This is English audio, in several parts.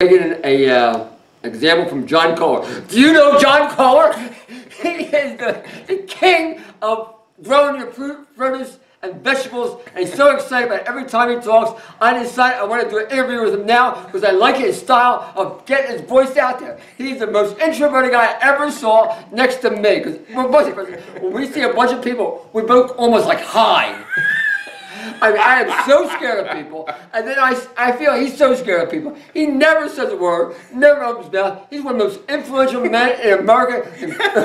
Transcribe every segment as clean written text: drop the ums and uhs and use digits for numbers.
Taking a example from John Kohler. Do you know John Kohler? He is the king of growing your produce and vegetables, and he's so excited about it. Every time he talks. I decided I want to do an interview with him now because I like his style of getting his voice out there. He's the most introverted guy I ever saw next to me. Because when we see a bunch of people, we both almost like hide. I mean, I am so scared of people, and then I feel he's so scared of people. He never says a word, never opens his mouth. He's one of the most influential men in America,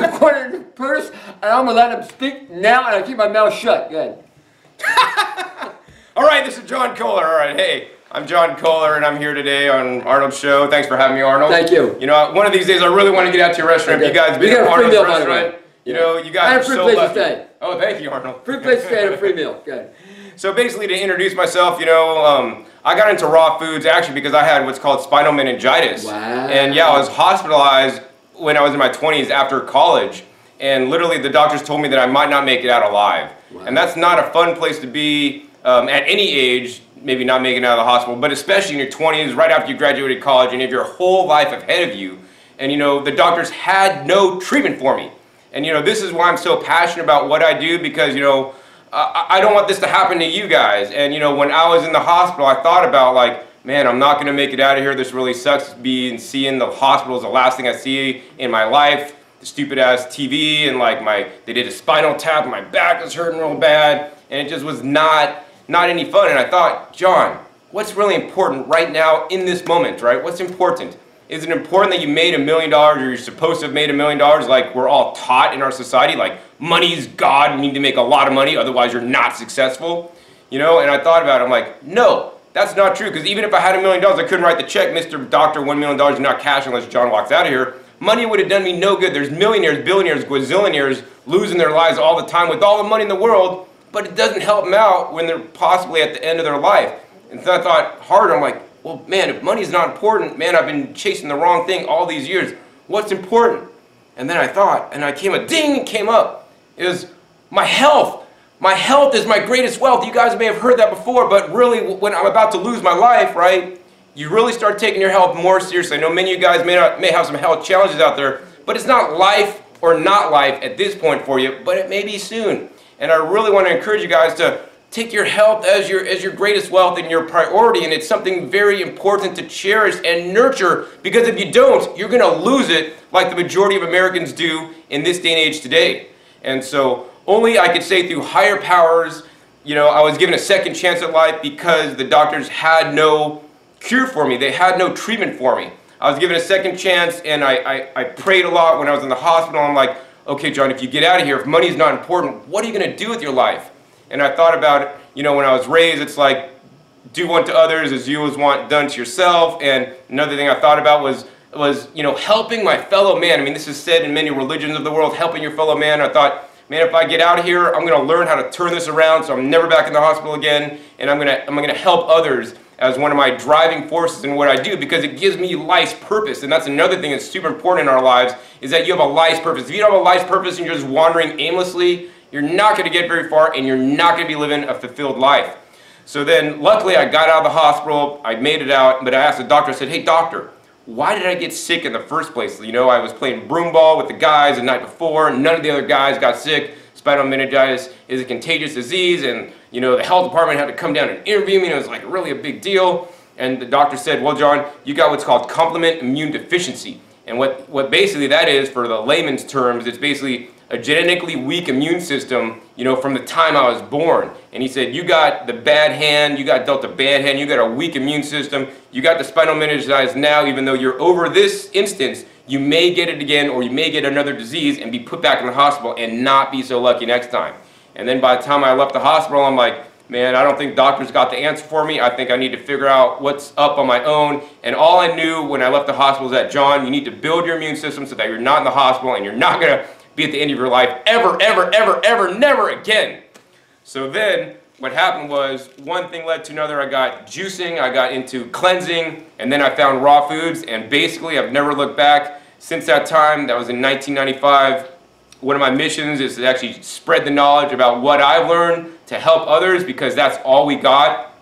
according to Curtis, and I'm going to let him speak now, and I keep my mouth shut. Go ahead. All right, this is John Kohler. All right, hey, I'm John Kohler, and I'm here today on Arnold's show. Thanks for having me, Arnold. Thank you. You know, one of these days, I really want to get out to your restaurant. You guys been at Arnold's restaurant. You know, you guys I have are free so place lucky. to stay. Oh, thank you, Arnold. Free place to stay and a free meal. Go ahead. So basically, to introduce myself, you know, I got into raw foods actually because I had what's called spinal meningitis. Wow. And yeah, I was hospitalized when I was in my 20s after college. And literally, the doctors told me that I might not make it out alive. Wow. And that's not a fun place to be at any age, maybe not making it out of the hospital, but especially in your 20s, right after you graduated college, and you have your whole life ahead of you. And you know, the doctors had no treatment for me. And you know, this is why I'm so passionate about what I do, because you know, I don't want this to happen to you guys. And you know, when I was in the hospital, I thought about like, man, I'm not going to make it out of here. This really sucks. Seeing the hospital is the last thing I see in my life. The stupid ass TV and like they did a spinal tap and my back was hurting real bad. And it just was not any fun. And I thought, John, what's really important right now in this moment, right? What's important? Is it important that you made $1 million or you're supposed to have made $1 million like we're all taught in our society? Like money's God, you need to make a lot of money, otherwise you're not successful. You know, and I thought about it, I'm like, no, that's not true, because even if I had $1 million, I couldn't write the check, Mr. Doctor, $1 million is not cash unless John walks out of here. Money would have done me no good. There's millionaires, billionaires, gazillionaires losing their lives all the time with all the money in the world, but it doesn't help them out when they're possibly at the end of their life. And so I thought harder, I'm like, well, man, if money's not important, man, I've been chasing the wrong thing all these years. What's important? And then I thought, and a ding came up. It was my health. My health is my greatest wealth. You guys may have heard that before, but really, when I'm about to lose my life, right, you really start taking your health more seriously. I know many of you guys may have some health challenges out there, but it's not life or not life at this point for you, but it may be soon. And I really want to encourage you guys to take your health as your greatest wealth and your priority, and it's something very important to cherish and nurture, because if you don't, you're going to lose it like the majority of Americans do in this day and age today. And so only I could say through higher powers, you know, I was given a second chance at life because the doctors had no cure for me. They had no treatment for me. I was given a second chance, and I prayed a lot when I was in the hospital. I'm like, okay, John, if you get out of here, if money is not important, what are you going to do with your life? And I thought about it, you know, when I was raised, it's like, do unto others as you want done to yourself. And another thing I thought about was, you know, helping my fellow man. I mean, this is said in many religions of the world, helping your fellow man. I thought, man, if I get out of here, I'm going to learn how to turn this around so I'm never back in the hospital again. And I'm going to help others as one of my driving forces in what I do, because it gives me life's purpose. And that's another thing that's super important in our lives, is that you have a life's purpose. If you don't have a life's purpose and you're just wandering aimlessly, you're not going to get very far, and you're not going to be living a fulfilled life. So then, luckily, I got out of the hospital, I made it out, but I asked the doctor, I said, hey doctor, why did I get sick in the first place? You know, I was playing broom ball with the guys the night before, none of the other guys got sick. Spinal meningitis is a contagious disease, and you know, the health department had to come down and interview me, and it was like really a big deal. And the doctor said, well, John, you got what's called complement immune deficiency. And what basically that is, for the layman's terms, it's basically a genetically weak immune system, you know, from the time I was born. And he said, you got the bad hand, you got dealt a bad hand, you got a weak immune system, you got the spinal meningitis now, even though you're over this instance, you may get it again, or you may get another disease and be put back in the hospital and not be so lucky next time. And then by the time I left the hospital, I'm like, man, I don't think doctors got the answer for me. I think I need to figure out what's up on my own. And all I knew when I left the hospital was that, John, you need to build your immune system so that you're not in the hospital and you're not going to be at the end of your life ever, ever, ever, ever, never again. So then what happened was, one thing led to another. I got juicing, I got into cleansing, and then I found raw foods, and basically I've never looked back since that time. That was in 1995. One of my missions is to actually spread the knowledge about what I've learned to help others, because that's all we got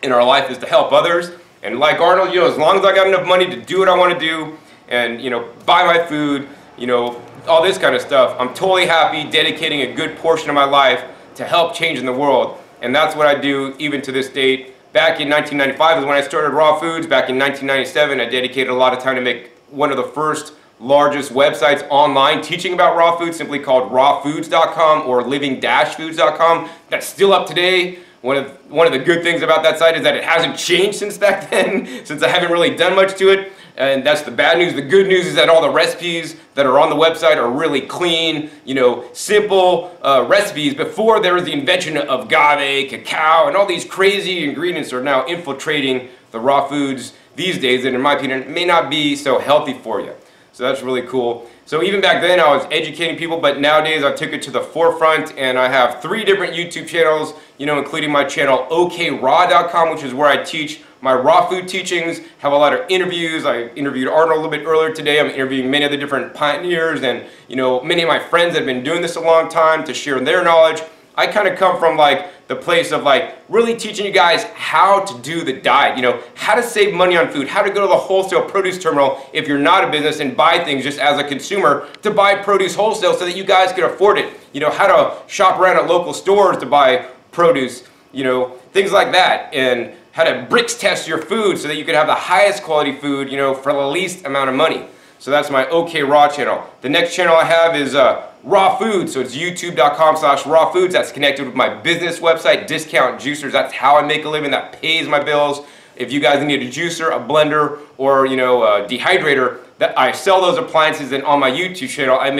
in our life, is to help others. And like Arnold, you know, as long as I got enough money to do what I want to do and, you know, buy my food, you know, all this kind of stuff, I'm totally happy dedicating a good portion of my life to help changing the world. And that's what I do even to this date. Back in 1995 is when I started Raw Foods. Back in 1997, I dedicated a lot of time to make one of the first largest websites online teaching about raw food, simply called rawfoods.com or living-foods.com. That's still up today. One of the good things about that site is that it hasn't changed since back then, since I haven't really done much to it. And that's the bad news. The good news is that all the recipes that are on the website are really clean, you know, simple recipes. Before there was the invention of agave, cacao, and all these crazy ingredients are now infiltrating the raw foods these days, and in my opinion, may not be so healthy for you. So that's really cool. So even back then I was educating people, but nowadays I took it to the forefront, and I have 3 different YouTube channels, you know, including my channel OKRaw.com, which is where I teach my raw food teachings, have a lot of interviews. I interviewed Arnold a little bit earlier today. I'm interviewing many of the different pioneers and, you know, many of my friends that have been doing this a long time to share their knowledge. I kind of come from like the place of like really teaching you guys how to do the diet, you know, how to save money on food, how to go to the wholesale produce terminal if you're not a business and buy things just as a consumer to buy produce wholesale so that you guys can afford it, you know, how to shop around at local stores to buy produce, you know, things like that, and how to bricks test your food so that you can have the highest quality food, you know, for the least amount of money. So that's my OK Raw channel. The next channel I have is Raw Foods, so it's youtube.com/Raw Foods. That's connected with my business website, Discount Juicers. That's how I make a living. That pays my bills. If you guys need a juicer, a blender, or, you know, a dehydrator, that I sell those appliances, and on my YouTube channel I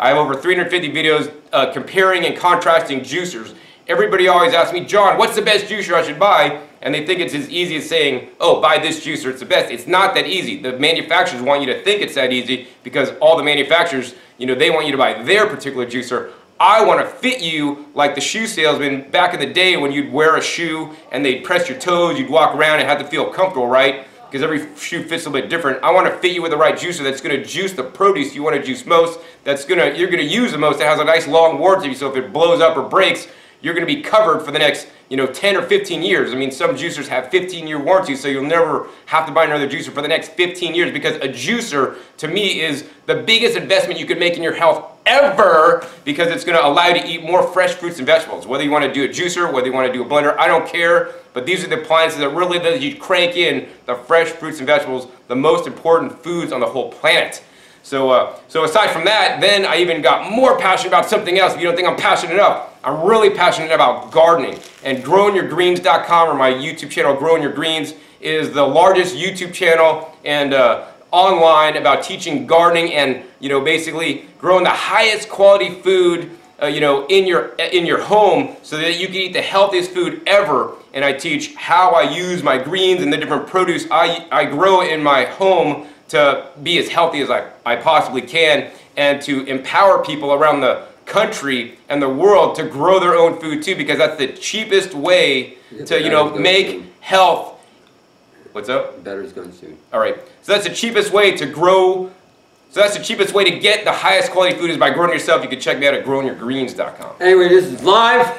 have over 350 videos comparing and contrasting juicers. Everybody always asks me, John, what's the best juicer I should buy? And they think it's as easy as saying, oh, buy this juicer, it's the best. It's not that easy. The manufacturers want you to think it's that easy because all the manufacturers, you know, they want you to buy their particular juicer. I want to fit you like the shoe salesman back in the day when you'd wear a shoe and they'd press your toes, you'd walk around and have to feel comfortable, right? Because every shoe fits a little bit different. I want to fit you with the right juicer that's going to juice the produce you want to juice most, you're going to use the most, that has a nice long warranty, so if it blows up or breaks, you're going to be covered for the next, you know, 10 or 15 years. I mean, some juicers have 15-year warranties, so you'll never have to buy another juicer for the next 15 years, because a juicer, to me, is the biggest investment you could make in your health ever, because it's going to allow you to eat more fresh fruits and vegetables. Whether you want to do a juicer, whether you want to do a blender, I don't care, but these are the appliances that really let you crank in the fresh fruits and vegetables, the most important foods on the whole planet. So aside from that, then I even got more passionate about something else. If you don't think I'm passionate enough, I'm really passionate about gardening. And growingyourgreens.com, or my YouTube channel, Growing Your Greens, is the largest YouTube channel and online about teaching gardening and, you know, basically growing the highest quality food, you know, in your home, so that you can eat the healthiest food ever. And I teach how I use my greens and the different produce I grow in my home to be as healthy as I possibly can, and to empower people around the country and the world to grow their own food too, because that's the cheapest way to, you know, make health. What's up? Better's going soon. All right. So that's the cheapest way to grow. So that's the cheapest way to get the highest quality food, is by growing yourself. You can check me out at growingyourgreens.com. Anyway, this is live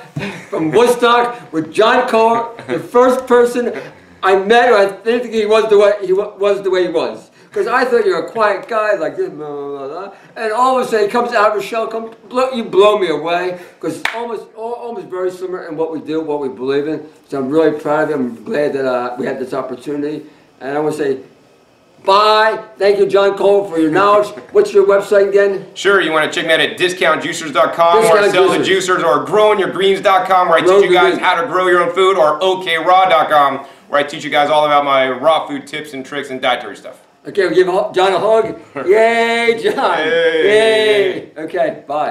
from Woodstock with John Kohler, the first person I met who I didn't think he was the way he was. Because I thought you were a quiet guy like this, blah, blah, blah, and all of a sudden he comes out of his shell, you blow me away, because it's almost very similar in what we do, what we believe in. So I'm really proud of you. I'm glad that we had this opportunity. And I want to say bye. Thank you, John Cole, for your knowledge. What's your website again? Sure, you want to check me out at discountjuicers.com, or Sell the Juicers, or growingyourgreens.com, where I teach you guys how to grow your own food, or OKRaw.com, where I teach you guys all about my raw food tips and tricks and dietary stuff. Okay, we'll give John a hug. Yay, John. Yay. Okay, bye.